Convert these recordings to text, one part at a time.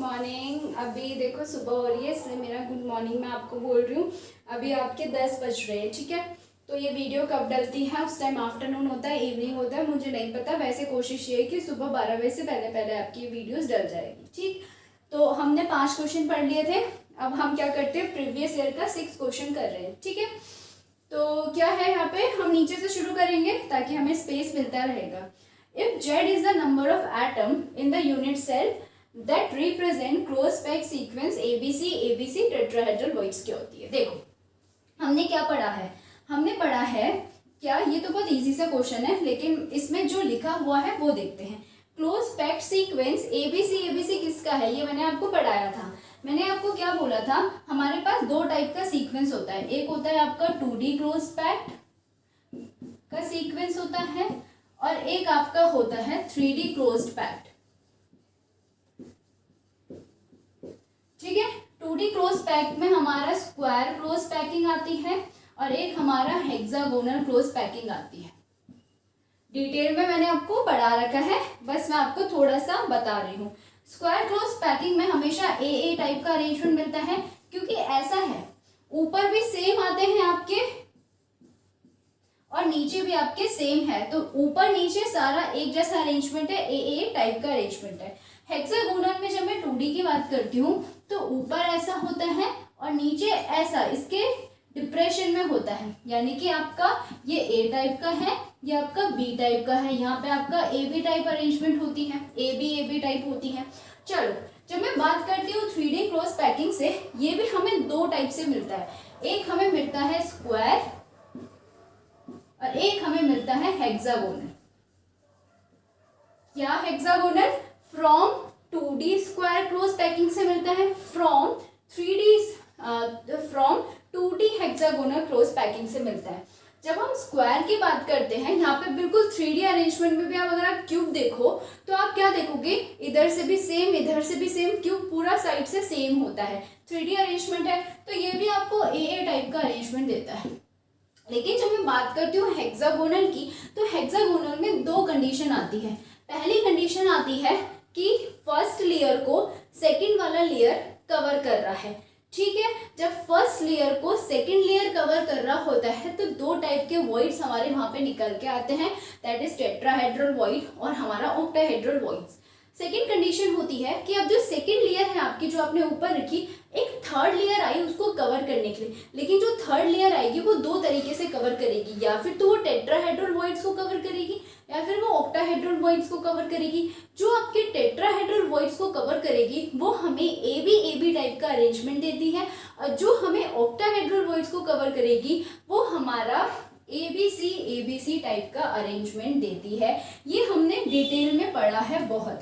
Morning. अभी देखो सुबह हो रही है, इसलिए मेरा गुड मॉर्निंग मैं आपको बोल रही हूँ। अभी आपके 10 बज रहे हैं, ठीक है। तो ये वीडियो कब डलती है उस टाइम आफ्टरनून होता है, इवनिंग होता है, मुझे नहीं पता। वैसे कोशिश ये है कि सुबह 12 बजे से पहले पहले आपकी वीडियोस डल जाएगी, ठीक। तो हमने 5 क्वेश्चन पढ़ लिए थे। अब हम क्या करते हैं, प्रीवियस ईयर का 6 क्वेश्चन कर रहे हैं, ठीक है। तो क्या है यहाँ पे, हम नीचे से शुरू करेंगे ताकि हमें स्पेस मिलता रहेगा। If Z is the number of atom in the unit cell that represent close packed sequence ABC tetrahedral voids क्या होती है। देखो हमने क्या पढ़ा है, हमने पढ़ा है क्या, ये तो बहुत इजी सा क्वेश्चन है, लेकिन इसमें जो लिखा हुआ है वो देखते हैं। क्लोज पैक्ड सीक्वेंस ABC किसका है, ये मैंने आपको पढ़ाया था। मैंने आपको क्या बोला था, हमारे पास 2 टाइप का सीक्वेंस होता है। एक होता है आपका 2D क्लोज पैक्ड का सीक्वेंस होता है, और एक आपका होता है 3D क्लोज्ड पैक्ड, ठीक है। 2D क्लोज पैक्ड में हमारा स्क्वायर क्लोज पैकिंग आती है और एक हमारा हेक्सागोनल क्लोज पैकिंग आती है। डिटेल में मैंने आपको पढ़ा रखा है, बस मैं आपको थोड़ा सा बता रही हूँ। स्क्वायर क्लोज पैकिंग में हमेशा ए टाइप का अरेंजमेंट मिलता है, क्योंकि ऐसा है ऊपर भी सेम आते हैं आपके और नीचे भी आपके सेम है, तो ऊपर नीचे सारा एक जैसा अरेंजमेंट है, ए टाइप का अरेंजमेंट है। हेक्सागोनल में जब मैं 2D की बात करती हूँ तो ऊपर ऐसा होता है और नीचे ऐसा इसके डिप्रेशन में होता है, यानी कि आपका ये ए टाइप का है, ये आपका बी टाइप का है। यहाँ पे आपका ए बी टाइप अरेंजमेंट होती है, ए बी टाइप होती है। चलो जब मैं बात करती हूँ 3D क्लोज पैकिंग से, ये भी हमें 2 टाइप से मिलता है। एक हमें मिलता है स्क्वायर और एक हमें मिलता है हेक्सागोनल। क्या hexagonal from 2D square close packing से मिलता है, from 2D hexagonal close packing से मिलता है। जब हम स्क्वायर की बात करते हैं, यहाँ पे बिल्कुल 3D अरेंजमेंट में भी आप अगर आप क्यूब देखो तो आप क्या देखोगे, इधर से भी सेम इधर से भी सेम, क्यूब पूरा साइड से सेम होता है, 3D अरेंजमेंट है, तो ये भी आपको ए टाइप का अरेंजमेंट देता है। लेकिन जब मैं बात करती हूँ हेक्सागोनल की, तो हेक्सागोनल में 2 कंडीशन आती है। पहली कंडीशन आती है कि फर्स्ट लेयर को सेकंड वाला लेयर कवर कर रहा है, ठीक है। जब फर्स्ट लेयर को सेकंड लेयर कवर कर रहा होता है तो 2 टाइप के वॉइड्स हमारे वहां पे निकल के आते हैं, दैट इज टेट्राहेड्रल वॉइड और हमारा ऑक्टाहेड्रल वॉइड्स। सेकेंड कंडीशन होती है कि अब जो सेकेंड लेयर है आपकी, जो आपने ऊपर रखी, एक थर्ड लेयर आई उसको कवर करने के लिए, लेकिन जो थर्ड लेयर आएगी वो 2 तरीके से कवर करेगी, या फिर तो वो टेट्राहेड्रल वॉइड्स को कवर करेगी या फिर वो ऑक्टाहेड्रल वॉइड्स को कवर करेगी। जो आपके टेट्राहेड्रल वॉइड्स को कवर करेगी वो हमें ए बी टाइप का अरेंजमेंट देती है, और जो हमें ऑक्टाहेड्रल वॉइड्स को कवर करेगी वो हमारा ए बी सी टाइप का अरेंजमेंट देती है। ये हमने डिटेल में पढ़ा है बहुत,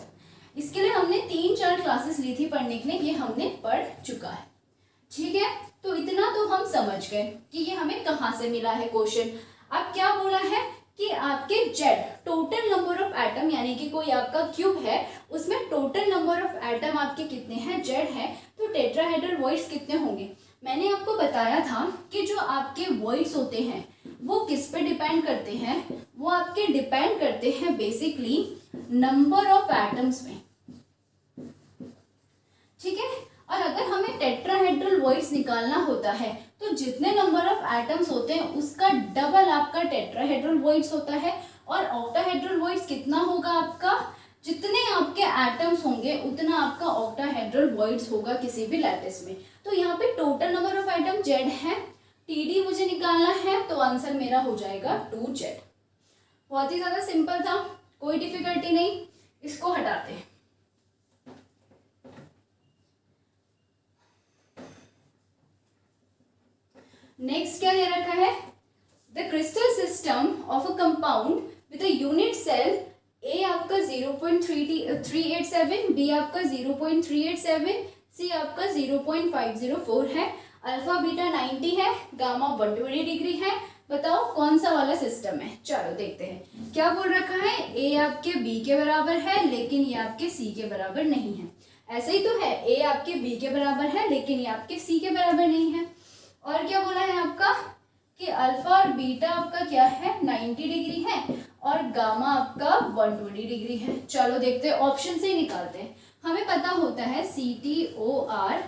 इसके लिए हमने 3-4 क्लासेस ली थी पढ़ने के लिए, ये हमने पढ़ चुका है, ठीक है। तो इतना तो हम समझ गए कि ये हमें कहाँ से मिला है क्वेश्चन। अब क्या बोला है कि आपके Z total number of atom, यानी कि कोई आपका क्यूब है उसमें टोटल नंबर ऑफ एटम आपके कितने हैं, जेड है, तो टेट्राहेड्रल वॉइड्स कितने होंगे। मैंने आपको बताया था कि जो आपके वॉइड्स होते हैं वो किस पे डिपेंड करते हैं, वो आपके डिपेंड करते हैं बेसिकली नंबर ऑफ एटम्स में, ठीक है। और अगर हमें टेट्राहेड्रल वॉइड्स निकालना होता है तो जितने नंबर ऑफ एटम्स होते हैं उसका डबल आपका टेट्राहेड्रल वॉइड्स होता है, और ऑक्टाहेड्रल वॉइड्स कितना होगा आपका, जितने आपके एटम्स होंगे उतना आपका ऑक्टाहेड्रल वॉइड्स होगा किसी भी लैटिस में। तो यहाँ पे total number of atom Z है, टीडी मुझे निकालना है, तो आंसर मेरा हो जाएगा 2Z। बहुत ही ज्यादा सिंपल था, कोई डिफिकल्टी नहीं। इसको हटाते हैं। नेक्स्ट क्या दे रखा है, the crystal system of a compound with a unit cell, A आपका 0.387, बी आपका 0.387, सी आपका 0.504 है, अल्फा बीटा 90 है, गामा 120 डिग्री है। बताओ कौन सा वाला सिस्टम है। चलो देखते हैं क्या बोल रखा है, ए आपके बी के बराबर है लेकिन ये आपके सी के बराबर नहीं है। ऐसे ही तो है, ए आपके बी के बराबर है लेकिन ये आपके सी के बराबर नहीं है। और क्या बोला है आपका कि अल्फा और बीटा आपका क्या है, 90 डिग्री है, और गामा आपका 120 डिग्री है। चलो देखते हैं, ऑप्शन से ही निकालते हैं। हमें पता होता है CTOR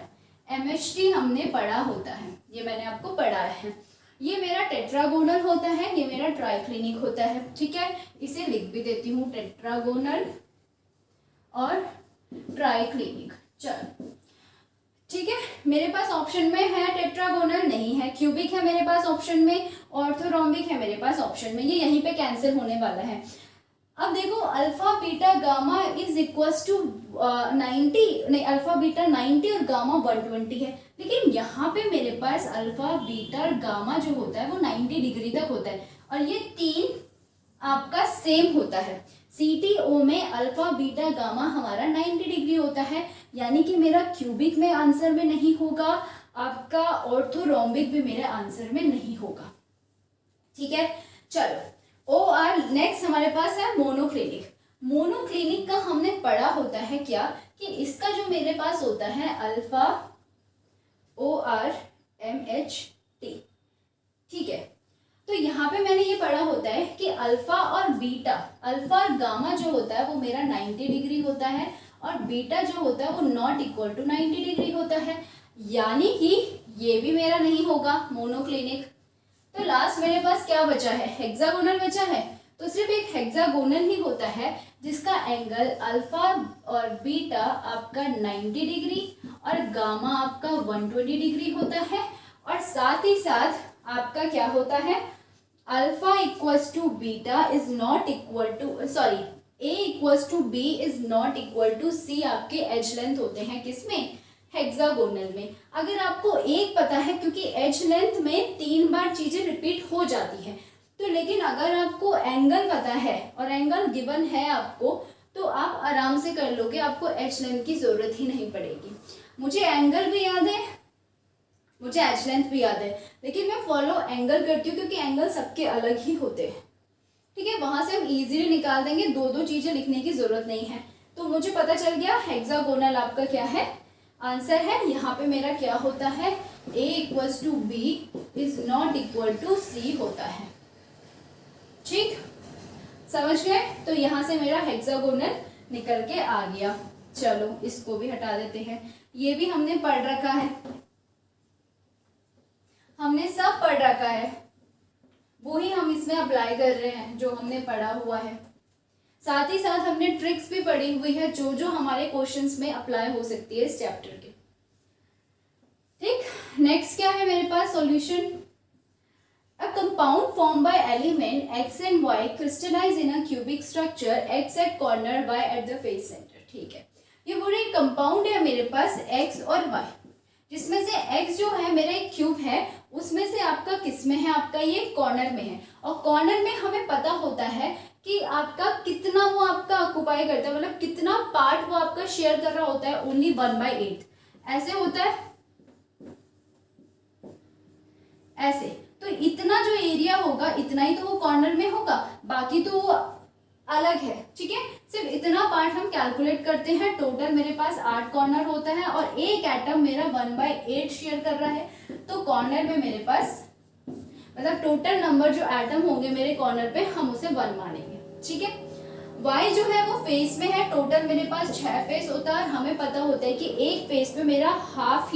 MHT हमने पढ़ा होता है, ये मैंने आपको पढ़ाया है। ये मेरा टेट्रागोनल होता है, ये मेरा ट्राइक्लिनिक होता है, ठीक है। इसे लिख भी देती हूँ, टेट्रागोनल और ट्राइक्लिनिक। चलो ठीक है, मेरे पास ऑप्शन में है टेट्रागोनल नहीं है, क्यूबिक है मेरे पास ऑप्शन में, ऑर्थोरोम्बिक है मेरे पास ऑप्शन में, ये यहीं पे कैंसिल होने वाला है। अब देखो alpha beta gamma is equals to 90, नहीं अल्फा बीटा 90 और गामा 120 है, लेकिन यहाँ पे मेरे पास अल्फा बीटा और गामा जो होता है वो 90 डिग्री तक होता है और ये तीन आपका सेम होता है। CTO में अल्फा बीटा गामा हमारा 90 डिग्री होता है, यानी कि मेरा क्यूबिक में आंसर में नहीं होगा, आपका ऑर्थोरोम्बिक भी मेरे आंसर में नहीं होगा, ठीक है। चलो OR नेक्स्ट हमारे पास है मोनोक्लिनिक। मोनोक्लिनिक का हमने पढ़ा होता है क्या कि इसका जो मेरे पास होता है अल्फा OR MHT, ठीक है। तो यहाँ पे मैंने ये पढ़ा होता है कि अल्फा और बीटा, अल्फा और गामा जो होता है वो मेरा 90 डिग्री होता है और बीटा जो होता है वो नॉट इक्वल टू 90 डिग्री होता है, यानी कि ये भी मेरा नहीं होगा मोनोक्लिनिक। तो लास्ट मेरे पास क्या बचा है, हेक्सागोनल बचा है। तो सिर्फ एक हेक्सागोनल ही होता है जिसका एंगल अल्फा और बीटा आपका 90 डिग्री और गामा आपका 120 डिग्री होता है, और साथ ही साथ आपका क्या होता है, alpha equals to beta is not equal to A equals to B is not equal to C आपके एज लेंथ होते हैं किसमें, हेक्सागोनल में। अगर आपको एक पता है, क्योंकि एज लेंथ में 3 बार चीजें रिपीट हो जाती हैं, तो लेकिन अगर आपको एंगल पता है और एंगल गिवन है आपको, तो आप आराम से कर लोगे, आपको एज लेंथ की जरूरत ही नहीं पड़ेगी। मुझे एंगल भी याद है, मुझे एज लेंथ भी याद है, लेकिन मैं फॉलो एंगल करती हूँ क्योंकि एंगल सबके अलग ही होते हैं, ठीक है। वहां से हम इजीली निकाल देंगे, दो चीजें लिखने की जरूरत नहीं है। तो मुझे पता चल गया हेक्सागोनल आपका क्या है, आंसर है। यहाँ पे मेरा क्या होता है, A equals to B is not equal to C होता है, ठीक, समझ गए। तो यहाँ से मेरा हेक्सागोनल निकल के आ गया। चलो इसको भी हटा देते हैं, ये भी हमने पढ़ रखा है, हमने सब पढ़ रखा है, वो ही हम इसमें अप्लाई कर रहे हैं जो हमने पढ़ा हुआ है। साथ ही साथ हमने ट्रिक्स भी पढ़ी हुई है जो जो हमारे क्वेश्चंस में अप्लाई हो सकती है इस चैप्टर के, ठीक। नेक्स्ट क्या है मेरे पास solution, a compound form by element x and y crystallize in a cubic structure x at corner y at the face center, ठीक है। ये पूरे कंपाउंड है मेरे पास x और y, जिसमें से x जो है मेरा एक क्यूब है, उसमें से आपका किस में है, आपका ये कॉर्नर में है, और कॉर्नर में हमें पता होता है कि आपका कितना वो आपका ऑक्युपाई करता है, मतलब कितना पार्ट वो आपका शेयर कर रहा होता है, ओनली 1/8 ऐसे होता है, ऐसे। तो इतना जो एरिया होगा इतना ही तो वो कॉर्नर में होगा, बाकी तो वो अलग है, ठीक है। सिर्फ इतना पार्ट हम कैलकुलेट करते हैं। टोटल मेरे पास 8 कॉर्नर होता है और एक एटम मेरा 1/8 शेयर कर रहा है, तो कॉर्नर में मेरे पास मतलब टोटल नंबर जो एटम होंगे मेरे कॉर्नर पे हम उसे 1 मानेंगे, ठीक है। y जो है वो फेस में है, टोटल मेरे पास 6 फेस होता है, हमें पता होता है कि एक फेस पे मेरा हाफ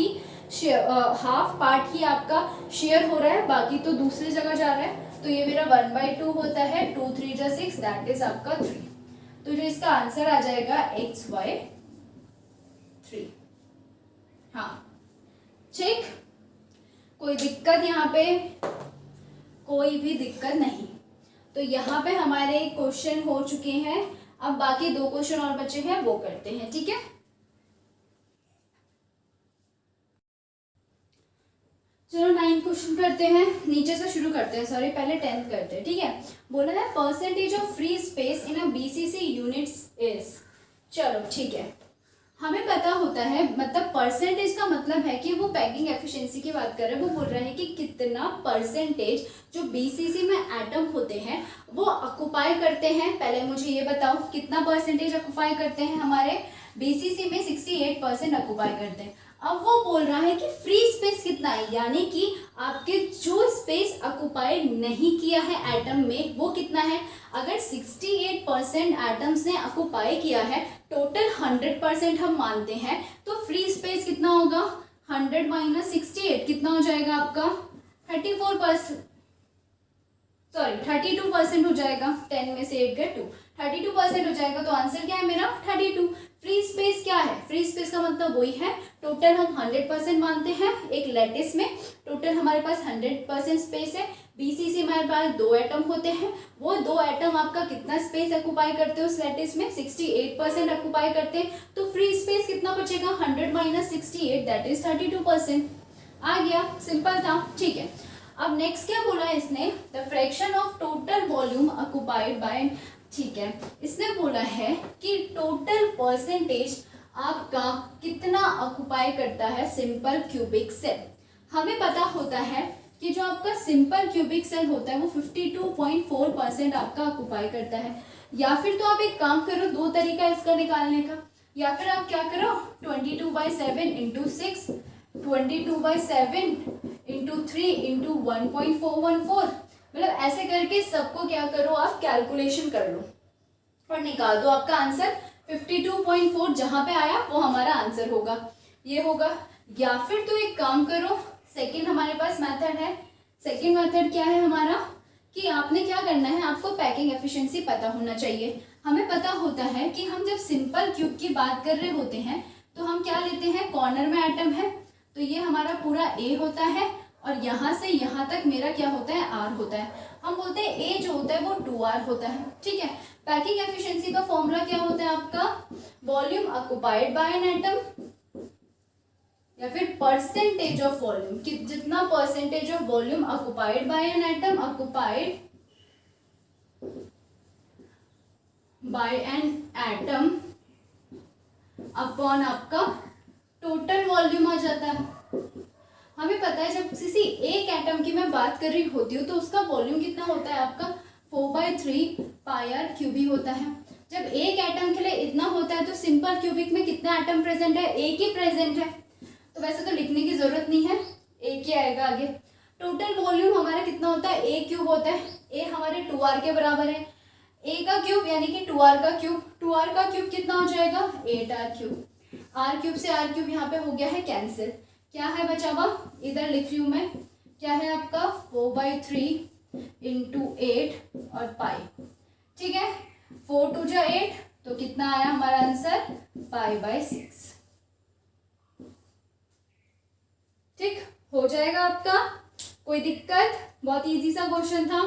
पार्ट ही आपका शेयर हो रहा है, बाकी तो दूसरी जगह जा रहा है, तो ये मेरा 1/2 होता है, 2 3 जा 6 दैट इज आपका 3। तो जो इसका आंसर आ जाएगा XY3, हाँ, ठीक। कोई दिक्कत यहाँ पे, कोई भी दिक्कत नहीं। तो यहाँ पे हमारे क्वेश्चन हो चुके हैं, अब बाकी 2 क्वेश्चन और बचे हैं वो करते हैं, ठीक है। चलो 9 क्वेश्चन करते हैं, नीचे से शुरू करते हैं, सॉरी पहले 10th करते हैं, ठीक है। बोला है percentage of free space in a BCC units is, चलो ठीक है, हमें पता होता है, मतलब परसेंटेज का मतलब है कि वो पैकिंग एफिशिएंसी की बात कर रहे हैं, वो बोल रहे हैं कि कितना परसेंटेज जो BCC में एटम होते हैं वो ऑक्युपाई करते हैं। पहले मुझे ये बताओ कितना परसेंटेज ऑक्युपाई करते हैं, हमारे BCC में 68% ऑक्युपाई करते हैं। अब वो बोल रहा है कि फ्री स्पेस कितना है, यानी कि आपके जो स्पेस ऑक्युपाइड नहीं किया है एटम में वो कितना है। अगर 68% एटम्स ने ऑक्युपाई किया है, टोटल 100% हम मानते हैं, तो फ्री स्पेस कितना होगा, 100 माइनस 68 कितना हो जाएगा आपका 34%, सॉरी 32% हो जाएगा। 10 में से 8 गए 2, 32% हो जाएगा। तो आंसर क्या है मेरा 32। फ्री स्पेस क्या है, फ्री स्पेस का मतलब वही है, टोटल हम 100% मानते हैं। एक लैटिस में टोटल हमारे पास 100% स्पेस है। बीसीसी हमारे पास 2 एटम होते हैं, वो 2 एटम आपका कितना स्पेस ऑक्युपाई करते हो उस लैटिस में, 68% ऑक्युपाई करते हैं। तो फ्री स्पेस कितना बचेगा, 100 माइनस 68 दैट इज 32%। आ गया, सिंपल था, ठीक है। अब नेक्स्ट क्या बोला है इसने, the fraction of total volume occupied by, ठीक है, इसने बोला है कि टोटल परसेंटेज आपका कितना ऑक्युपाई करता है सिंपल क्यूबिक सेल। हमें पता होता है कि जो आपका सिंपल क्यूबिक सेल होता है वो 52.4% आपका ऑक्युपाई करता है। या फिर तो आप एक काम करो, 2 तरीका इसका निकालने का, या फिर आप क्या करो 22/7 इंटू 6, 22/7 इंटू 3 इंटू 1.414, मतलब ऐसे करके सबको क्या करो आप कैलकुलेशन कर लो और निकाल दो। आपका आंसर 52.4 जहाँ पे आया वो हमारा आंसर होगा, ये होगा। या फिर तो एक काम करो, सेकंड हमारे पास मेथड है। सेकंड मेथड क्या है हमारा, कि आपने क्या करना है, आपको पैकिंग एफिशिएंसी पता होना चाहिए। हमें पता होता है कि हम जब सिंपल क्यूब की बात कर रहे होते हैं तो हम क्या लेते हैं, कॉर्नर में एटम है, तो ये हमारा पूरा ए होता है और यहाँ से यहाँ तक मेरा क्या होता है, आर होता है। हम बोलते हैं ए जो होता है वो 2r होता है, ठीक है। पैकिंग एफिशिएंसी का फॉर्मूला क्या होता है आपका, volume occupied by an atom या फिर परसेंटेज ऑफ वॉल्यूम, कि जितना percentage of volume occupied by an atom, occupied by an atom upon आपका टोटल वॉल्यूम आ जाता है। हमें पता है जब किसी एक एटम की मैं बात कर रही होती हूँ तो उसका वॉल्यूम कितना होता है आपका 4/3 पाई क्यूब ही होता है। जब एक एटम के लिए इतना होता है तो सिंपल क्यूबिक में कितना एटम प्रेजेंट है, एक ही प्रेजेंट है, तो वैसे तो लिखने की जरूरत नहीं है, एक ही आएगा आगे। टोटल वॉल्यूम हमारा कितना होता है, ए क्यूब होता है, ए हमारे 2r के बराबर है, ए का क्यूब यानी कि 2r का क्यूब, 2r का क्यूब कितना हो जाएगा 8r क्यूब, r क्यूब से r क्यूब यहाँ पे हो गया है कैंसिल। क्या है बचा हुआ, इधर लिख रही हूँ मैं, क्या है आपका 4/3 इंटू 8 और पाई, ठीक है। 4 2 जा 8, तो कितना आया हमारा आंसर पाई/6, ठीक हो जाएगा आपका। कोई दिक्कत, बहुत इजी सा क्वेश्चन था,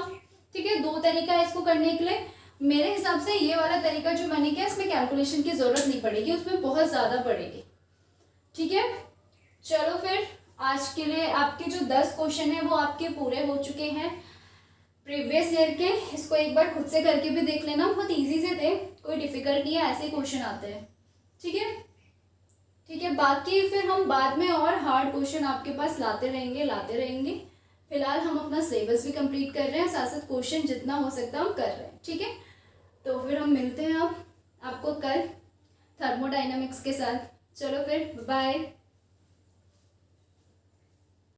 ठीक है। 2 तरीका है इसको करने के लिए। मेरे हिसाब से ये वाला तरीका जो मैंने किया इसमें कैलकुलेशन की जरूरत नहीं पड़ेगी, उसमें बहुत ज्यादा पड़ेगी, ठीक है। चलो फिर आज के लिए आपके जो 10 क्वेश्चन है वो आपके पूरे हो चुके हैं प्रीवियस ईयर के। इसको एक बार खुद से करके भी देख लेना, बहुत इजी से थे, कोई डिफिकल्ट नहीं है, ऐसे क्वेश्चन आते हैं, ठीक है। ठीक है, बाकी फिर हम बाद में और हार्ड क्वेश्चन आपके पास लाते रहेंगे। फिलहाल हम अपना सिलेबस भी कंप्लीट कर रहे हैं, साथ साथ क्वेश्चन जितना हो सकता है हम कर रहे हैं, ठीक है। तो फिर हम मिलते हैं अब आपको कल थर्मोडाइनमिक्स के साथ। चलो फिर बाय।